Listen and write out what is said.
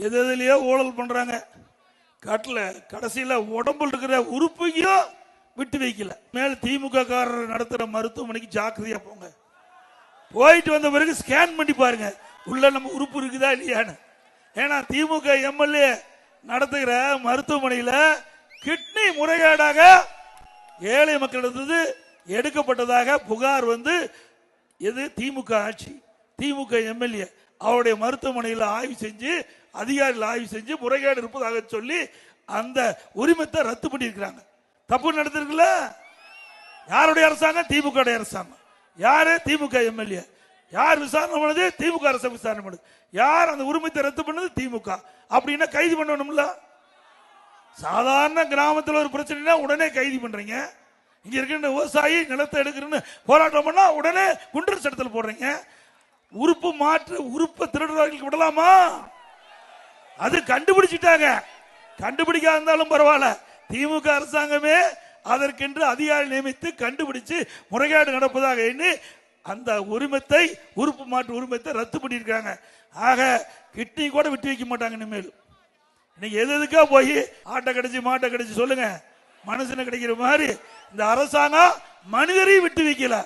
எதுலயோ ஊழல் பண்றாங்க. காட்டுல கடைசியில உடம்புல இருக்கிற உறுப்பையும் விட்டு வைக்கல. மேல திமுக காரர் நடத்துற மருத்துவமனைக்கு ஜாக்கிரதையா போங்க. போயிட்டு வந்த பிறகு ஸ்கேன் பண்ணி பாருங்க உள்ள நம்ம உறுப்பு இருக்குதா இல்லையான்னு. ஏன்னா திமுக எம்எல்ஏ நடத்துகிற மருத்துவமனையில் கிட்னி முறைகேடாக ஏழை மக்களிடத்து எடுக்கப்பட்டதாக புகார் வந்து எது திமுக ஆட்சி திமுக எம்எல்ஏ அவருடைய மருத்துவமனையில் ஆய்வு செஞ்சு அதிகாரிகள் ஆய்வு செஞ்சு முறைகேடு இருப்பதாக சொல்லி அந்த உரிமத்தை ரத்து பண்ணியிருக்கிறாங்க. தப்பு நடந்திருக்குல்ல. யாருடைய அரசாங்கம்? திமுக அரசாங்கம். யாரு? திமுக எம்எல்ஏ. யார் விசாரணை பண்ணது? திமுக அரசு விசாரணை பண்ணுது. யார் அந்த உரிமத்தை ரத்து பண்ணது? திமுக. அப்படின்னா கைது பண்ணணும்ல. சாதாரண கிராமத்தில் ஒரு பிரச்சனைனா உடனே கைது பண்றீங்க. இங்க இருக்கின்ற விவசாயி நிலத்தை எடுக்கிறன்னு போராட்டம் பண்ணா உடனே குண்டர் சட்டத்தில் போடுறீங்க. உறுப்பு மாற்று உறுப்பை திருடுறவர்களுக்கு விடலாமா? அது கண்டுபிடிச்சிட்டாங்க. கண்டுபிடிக்காத இருந்தாலும் பரவாயில்ல. திமுக அரசாங்கமே அதற்கென்று அதிகாரி நியமித்து கண்டுபிடிச்சு முறைகேடு நடப்பதாக எண்ணி அந்த உரிமத்தை உறுப்பு மாற்று உரிமத்தை ரத்து பண்ணியிருக்காங்க. ஆக கிட்னி கூட விட்டு வைக்க மாட்டாங்க இனிமேல். இன்னைக்கு எதுக்கா போய் ஆட்டை கிடைச்சி மாட்டை கிடைச்சி சொல்லுங்க. மனுஷனை கிடைக்கிற மாதிரி இந்த அரசாங்கம் மனிதரையும் விட்டு வைக்கல.